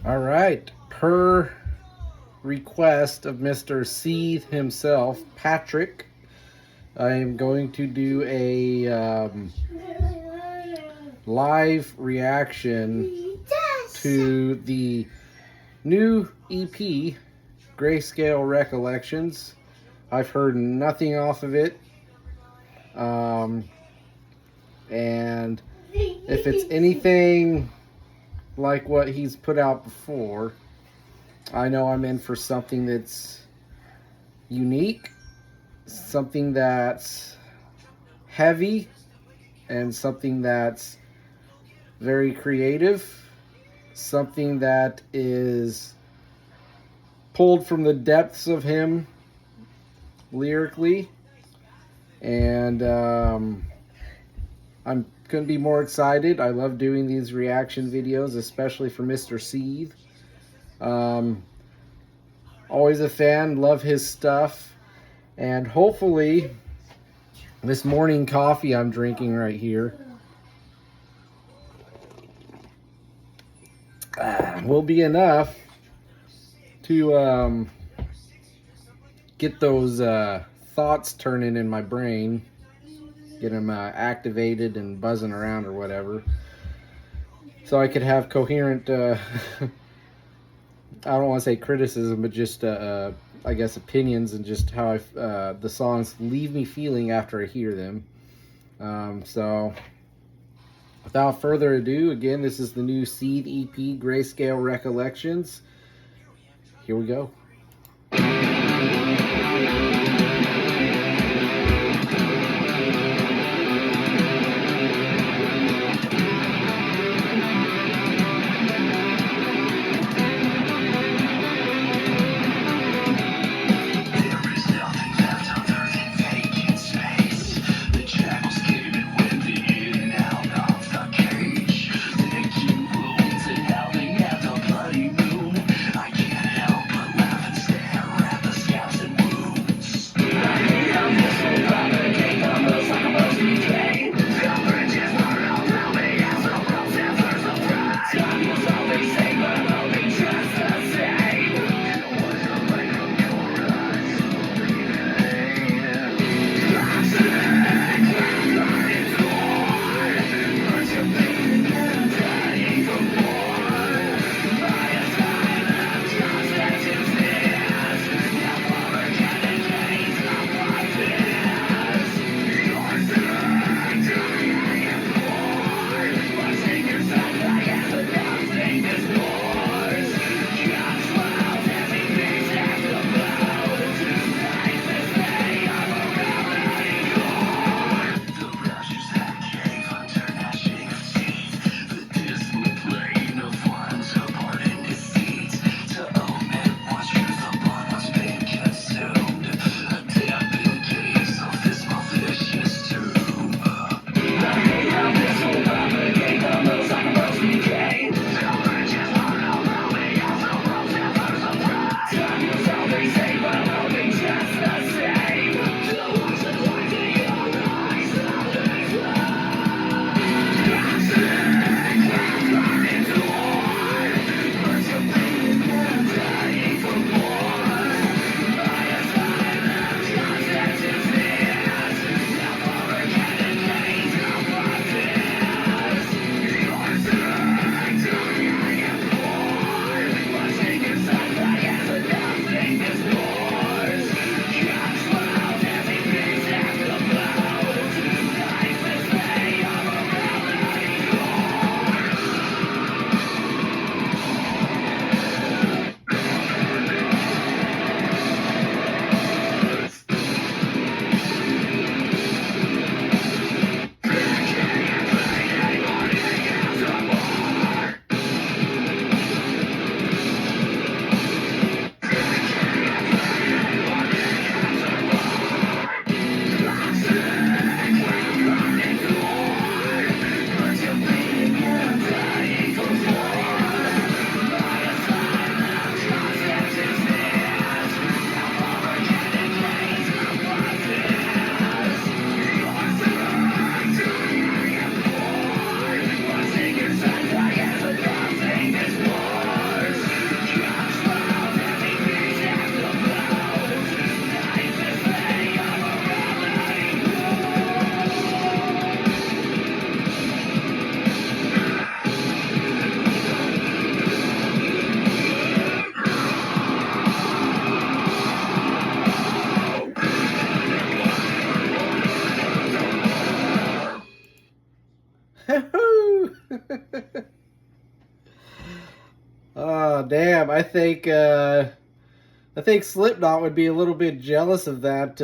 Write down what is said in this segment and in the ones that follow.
All right, per request of Mr. Seethe himself, Patrick, I am going to do a live reaction to the new EP, GRAYSCALE Recollections. I've heard nothing off of it. And if it's anything like what he's put out before, I know I'm in for something that's unique, something that's heavy, and something that's very creative, something that is pulled from the depths of him lyrically, and I'm couldn't be more excited. I love doing these reaction videos, especially for Mr. Seethe. Always a fan, love his stuff, and hopefully this morning coffee I'm drinking right here will be enough to get those thoughts turning in my brain, get them activated and buzzing around or whatever, so I could have coherent I don't want to say criticism, but just I guess opinions, and just how the songs leave me feeling after I hear them. So without further ado, again, this is the new Seethe EP, GRAYSCALE Recollections. Here we go. I can't help but laugh and stare at Oh damn! I think Slipknot would be a little bit jealous of that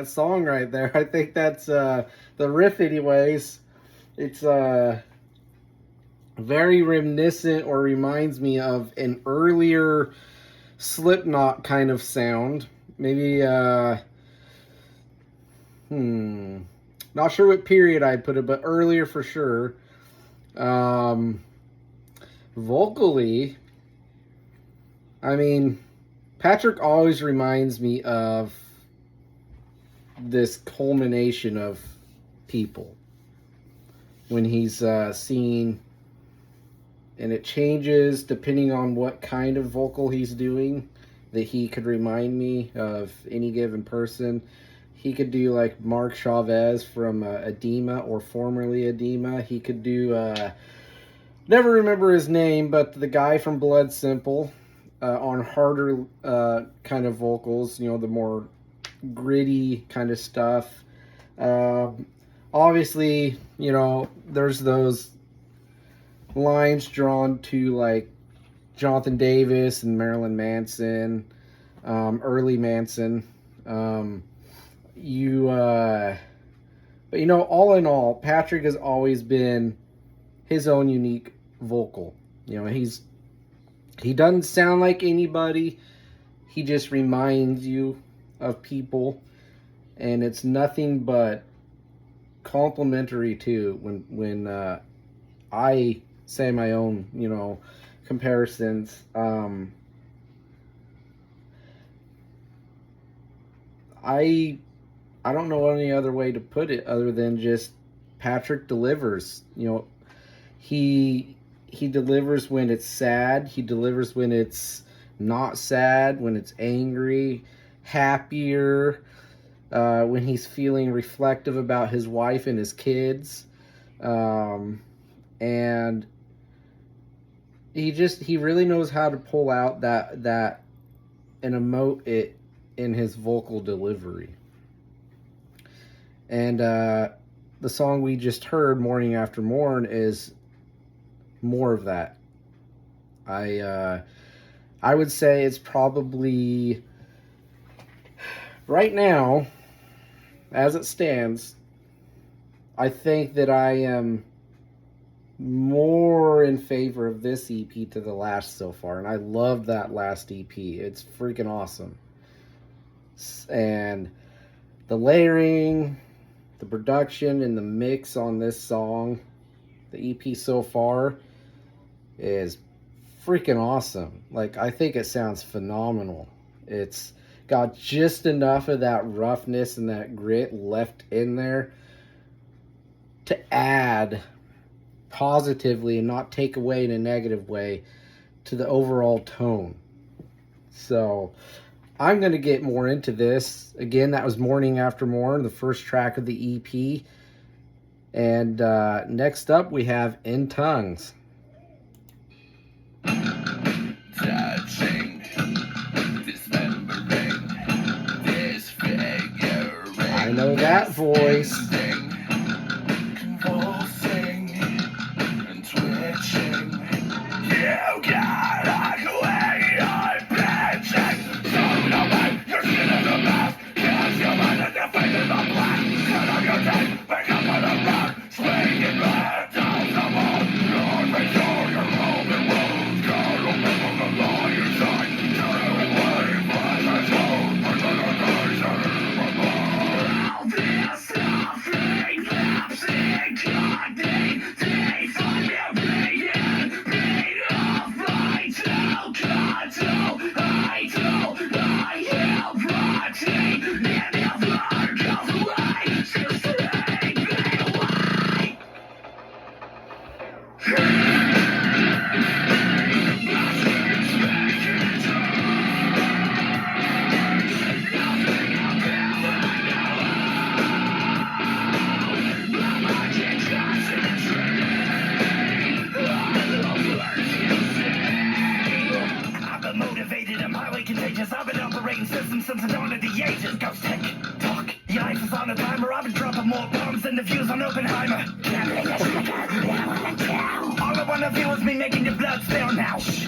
song right there. I think that's the riff, anyways. It's very reminiscent or reminds me of an earlier Slipknot kind of sound. Maybe not sure what period I'd put it, but earlier for sure. Um, Vocally, I mean, Patrick always reminds me of this culmination of people when he's singing, and it changes depending on what kind of vocal he's doing. That he could remind me of any given person. He could do like Mark Chavez from Edema, or formerly Edema. He could do never remember his name, but the guy from Blood Simple on harder kind of vocals, you know, the more gritty kind of stuff. Obviously, you know, there's those lines drawn to like Jonathan Davis and Marilyn Manson, early Manson. But you know, all in all, Patrick has always been his own unique vocal. You know, he doesn't sound like anybody. He just reminds you of people, and it's nothing but complimentary too. When I say my own, you know, comparisons. I don't know any other way to put it other than just Patrick delivers. You know, he delivers when it's sad. He delivers when it's not sad, when it's angry, happier, when he's feeling reflective about his wife and his kids. And he really knows how to pull out that and emote it in his vocal delivery. And the song we just heard, Morning After Morn, is more of that. I would say it's probably, right now, as it stands, I think that I am more in favor of this EP to the last so far. And I love that last EP. It's freaking awesome. And the layering, the production, and the mix on this song, the EP so far, is freaking awesome. Like, I think it sounds phenomenal. It's got just enough of that roughness and that grit left in there to add positively and not take away in a negative way to the overall tone. So I'm going to get more into this. Again, that was Morning After Morn, the first track of the EP. And next up, we have In Tongues. Touching, dismembering, disfiguring. I know that voice. Convulsing and twitching. You got a way of pitching. Thrown away, your skin is a mess. Cast your mind at the face of the black. Cut off your teeth, pick up on a rock. Swing it back down the wall. Lord, make sure you're rolling roads. God will make on the liar side. Turn away, but let's go. We're gonna die, so all this stuff, relapsing, cutting, define your being. Being of right to cut to I do, I am rotting. And if I go away, she'll stay away. I've been motivated, I'm highly contagious. I've been operating systems since the dawn of the ages. Ghost tech, talk, yikes is on a timer. I've been dropping more bombs than the views on Oppenheimer. All I wanna feel is me making the blood spill now. Shh.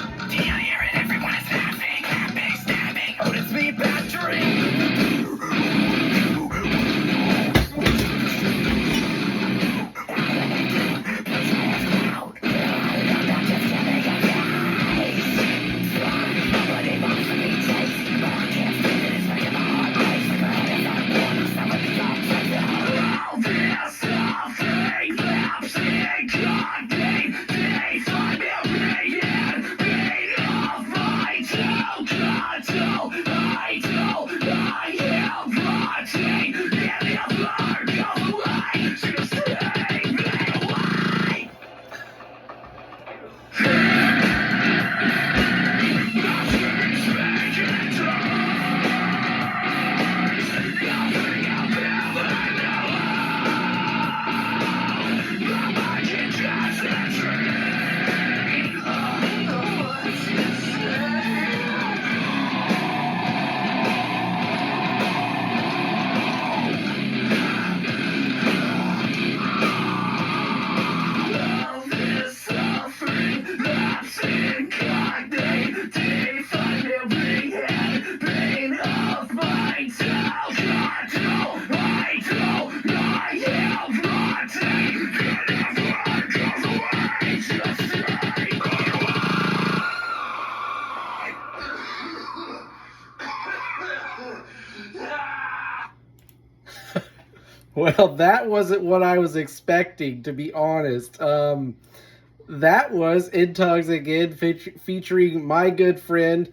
Well, that wasn't what I was expecting, to be honest. That was In Tongues again, featuring my good friend,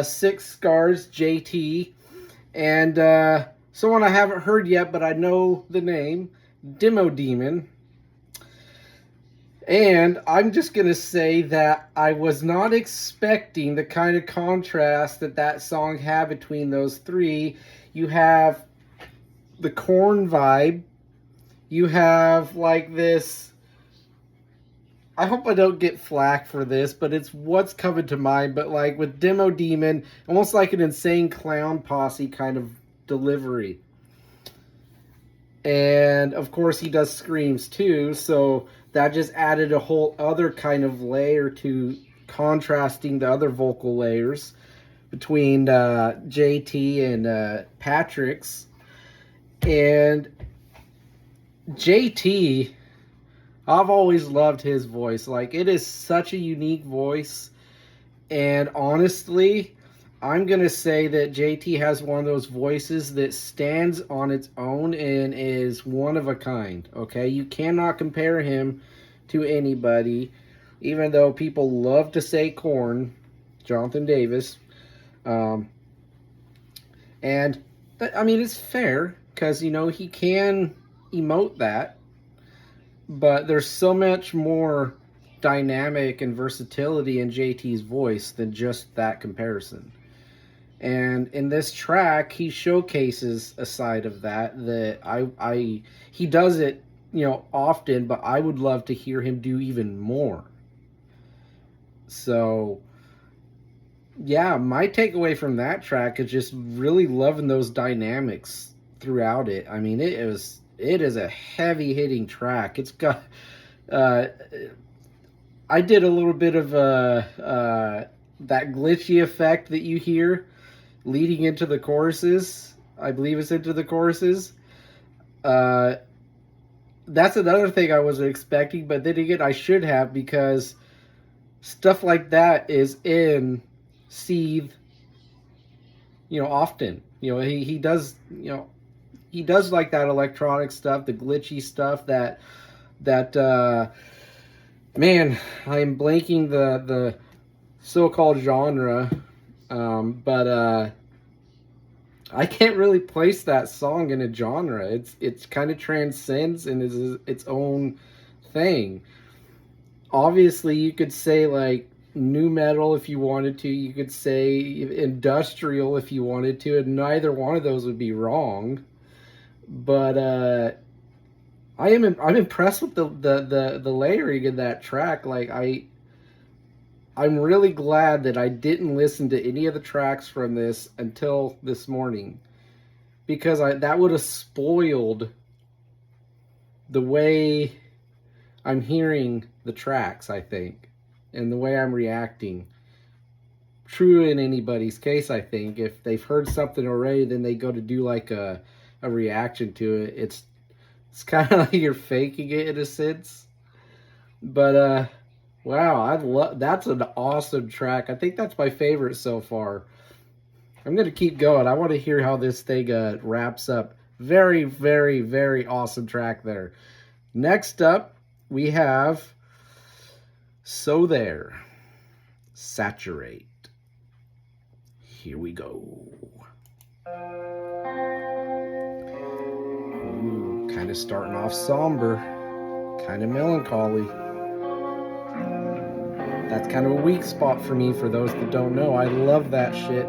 Six Scars JT, and someone I haven't heard yet, but I know the name, Demo Demon. And I'm just going to say that I was not expecting the kind of contrast that that song had between those three. You have the Korn vibe. You have like this. I hope I don't get flack for this, but it's what's coming to mind. But like with Demo Demon, almost like an Insane Clown Posse kind of delivery. And of course he does screams too, so that just added a whole other kind of layer to contrasting the other vocal layers between JT and Patrick's. And JT, I've always loved his voice. Like, it is such a unique voice. And honestly, I'm going to say that JT has one of those voices that stands on its own and is one of a kind, okay? You cannot compare him to anybody, even though people love to say Korn, Jonathan Davis. And, I mean, it's fair, because, you know, he can emote that, but there's so much more dynamic and versatility in JT's voice than just that comparison. And in this track, he showcases a side of that he does it, you know, often, but I would love to hear him do even more. So, yeah, my takeaway from that track is just really loving those dynamics throughout it. I mean, it is a heavy hitting track. It's got, I did a little bit of that glitchy effect that you hear leading into the choruses. I believe it's into the choruses. That's another thing I wasn't expecting, but then again, I should have, because stuff like that is in Seethe, you know, often. You know, he does, you know, he does like that electronic stuff, the glitchy stuff, that man, I'm blanking the so-called genre, but I can't really place that song in a genre. It's kind of transcends and is its own thing. Obviously, you could say like nu metal if you wanted to. You could say industrial if you wanted to, and neither one of those would be wrong. But I'm impressed with the layering in that track. Like I'm really glad that I didn't listen to any of the tracks from this until this morning, because that would have spoiled the way I'm hearing the tracks, I think, and the way I'm reacting. True in anybody's case, I think. If they've heard something already, then they go to do like a reaction to it. It's kind of like you're faking it in a sense. But wow, that's an awesome track. I think that's my favorite so far. I'm going to keep going. I want to hear how this thing wraps up. Very, very, very awesome track there. Next up, we have So There, Saturate. Here we go. Ooh, kind of starting off somber, kind of melancholy. That's kind of a weak spot for me, for those that don't know. I love that shit.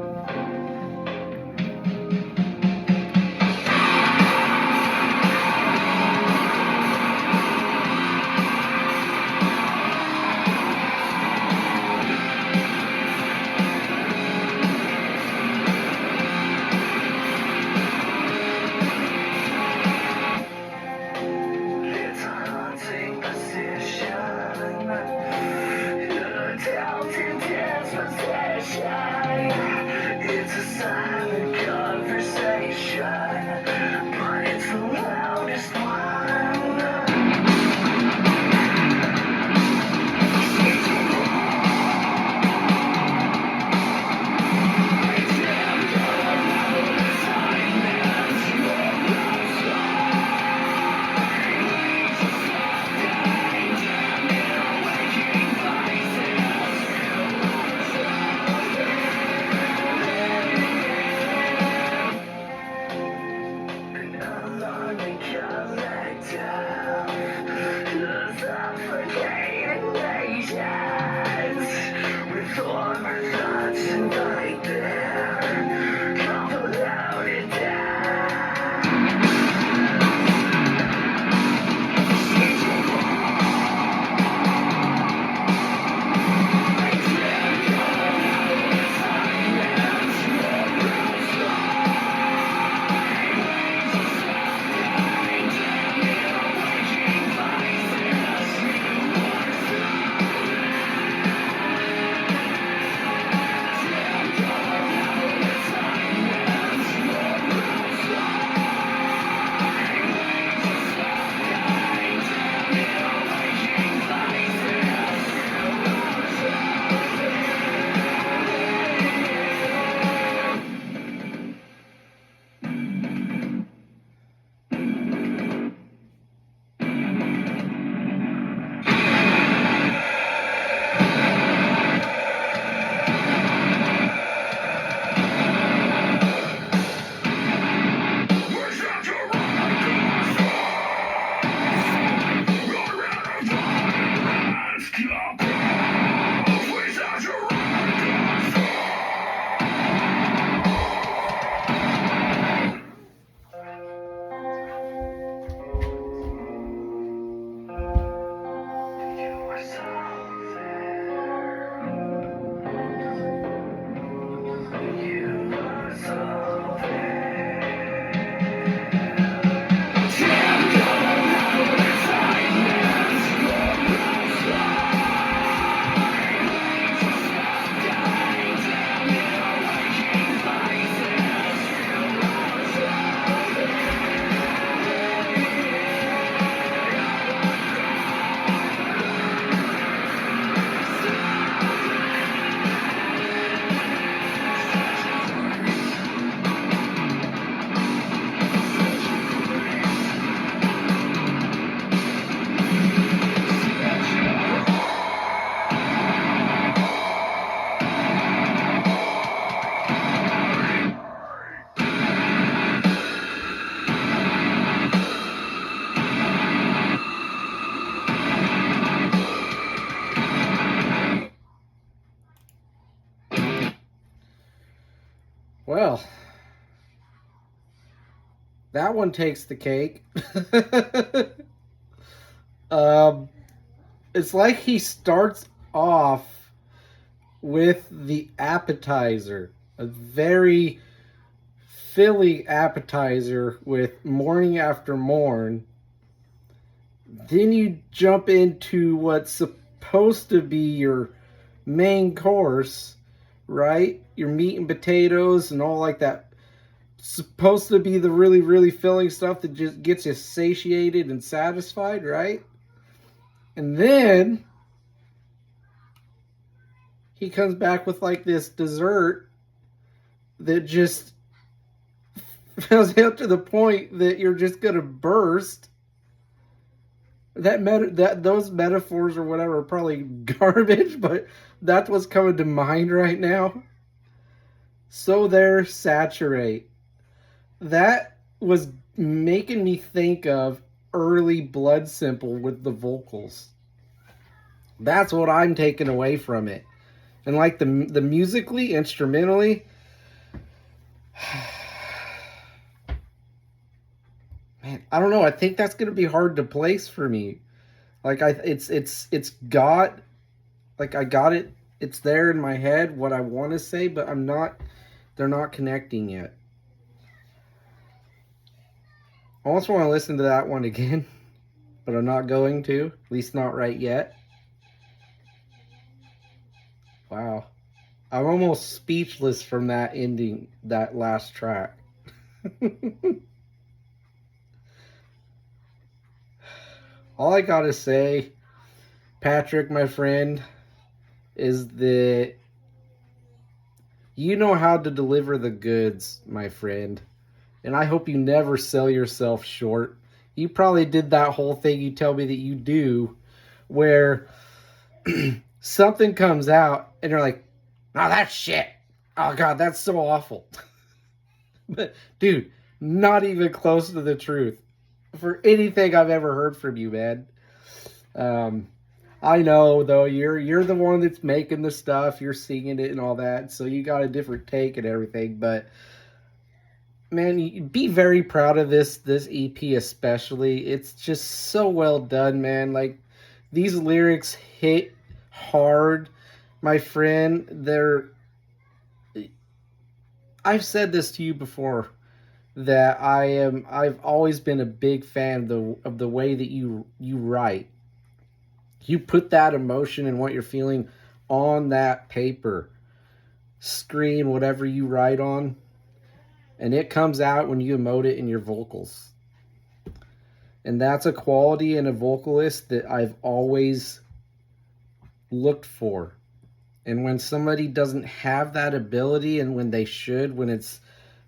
Well, that one takes the cake. um, it's like he starts off with the appetizer, a very filling appetizer with Morning After Morn. Then you jump into what's supposed to be your main course, right? Your meat and potatoes and all like that. Supposed to be the really, really filling stuff that just gets you satiated and satisfied, right? And then he comes back with like this dessert that just fills you up to the point that you're just gonna burst. That those metaphors or whatever are probably garbage, but that's what's coming to mind right now. So there, saturate. That was making me think of early Blood Simple with the vocals. That's what I'm taking away from it. And like the musically, instrumentally, man, I don't know. I think that's gonna be hard to place for me. Like it's got, like I got it. It's there in my head what I want to say, but I'm not. They're not connecting yet. I almost want to listen to that one again, but I'm not going to. At least not right yet. Wow. I'm almost speechless from that ending, that last track. All I gotta say, Patrick, my friend, is that you know how to deliver the goods, my friend. And I hope you never sell yourself short. You probably did that whole thing you tell me that you do, where something comes out and you're like, oh, that's shit. Oh, God, that's so awful. But, dude, not even close to the truth for anything I've ever heard from you, man. I know, though, you're the one that's making the stuff. You're singing it and all that, so you got a different take and everything. But, man, be very proud of this EP especially. It's just so well done, man. Like, these lyrics hit hard, my friend. I've said this to you before, that I've always been a big fan of the way that you write. You put that emotion and what you're feeling on that paper, screen, whatever you write on, and it comes out when you emote it in your vocals. And that's a quality in a vocalist that I've always looked for. And when somebody doesn't have that ability, and when they should, when it's,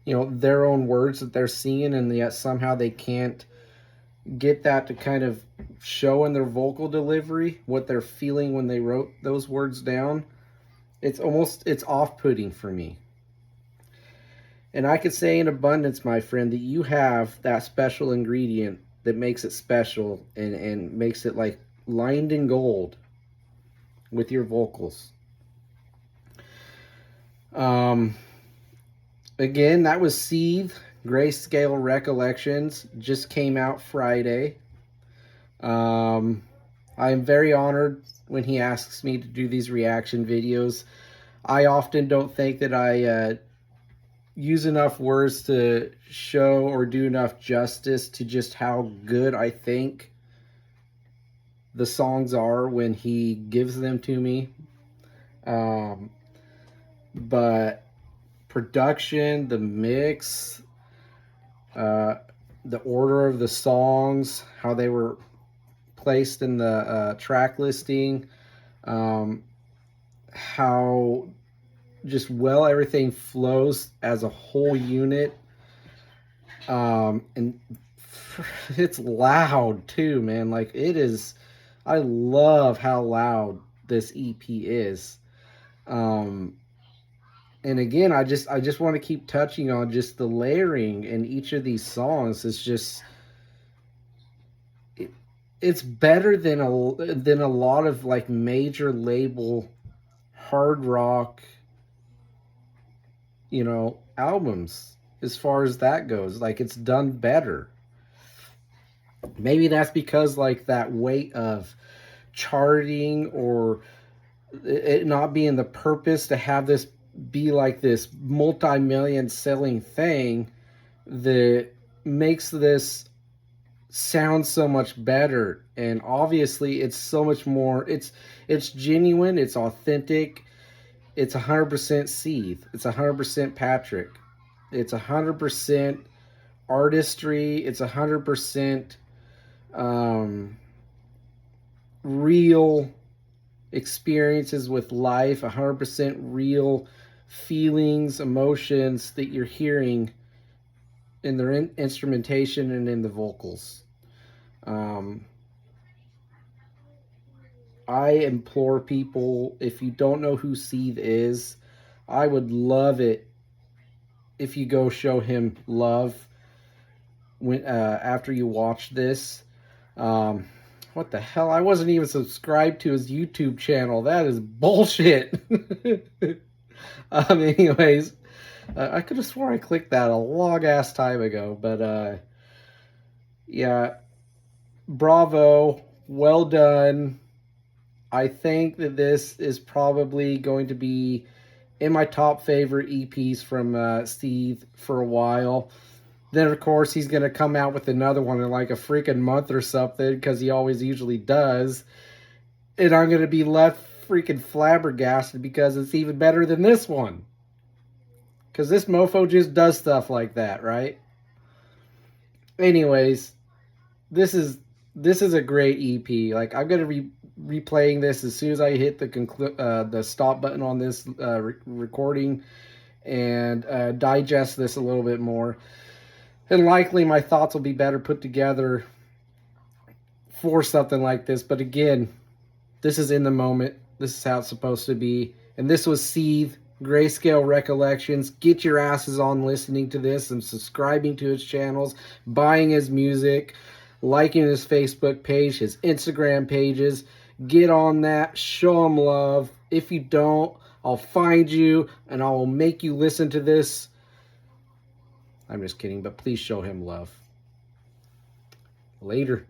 you know, their own words that they're singing, and yet somehow they can't get that to kind of show in their vocal delivery what they're feeling when they wrote those words down, it's off-putting for me. And I could say in abundance, my friend, that you have that special ingredient that makes it special and makes it like lined in gold with your vocals. Again, that was Seethe, GRAYSCALE Recollections. Just came out Friday. I'm very honored when he asks me to do these reaction videos. I often don't think that I use enough words to show or do enough justice to just how good I think the songs are when he gives them to me. But production, the mix, the order of the songs, how they were placed in the track listing, how just well everything flows as a whole unit, and it's loud too, man. Like, it is. I love how loud this EP is. And again, I just want to keep touching on just the layering in each of these songs. It's just, it's better than a lot of like major label hard rock albums as far as that goes. Like, it's done better. Maybe that's because, like, that weight of charting or it not being the purpose to have this be like this multi-million selling thing that makes this sound so much better. And obviously it's so much more, it's genuine, it's authentic, it's 100% Seethe, it's 100% Patrick, it's 100% artistry, it's 100% real experiences with life, 100% real feelings, emotions that you're hearing in their instrumentation and in the vocals. I implore people, if you don't know who Seethe is, I would love it if you go show him love when after you watch this. What the hell? I wasn't even subscribed to his YouTube channel. That is bullshit. Anyways, I could have sworn I clicked that a long ass time ago, but yeah, bravo, well done. I think that this is probably going to be in my top favorite EPs from Seethe for a while. Then, of course, he's going to come out with another one in like a freaking month or something, because he always usually does. And I'm going to be left freaking flabbergasted because it's even better than this one. Because this mofo just does stuff like that, right? Anyways, this is a great EP. Like, I'm going to be replaying this as soon as I hit the stop button on this recording and digest this a little bit more. And likely my thoughts will be better put together for something like this. But again, this is in the moment. This is how it's supposed to be. And this was Seethe, Grayscale Recollections. Get your asses on listening to this and subscribing to his channels, buying his music, liking his Facebook page, his Instagram pages. Get on that. Show him love. If you don't, I'll find you and I will make you listen to this. I'm just kidding, but please show him love. Later.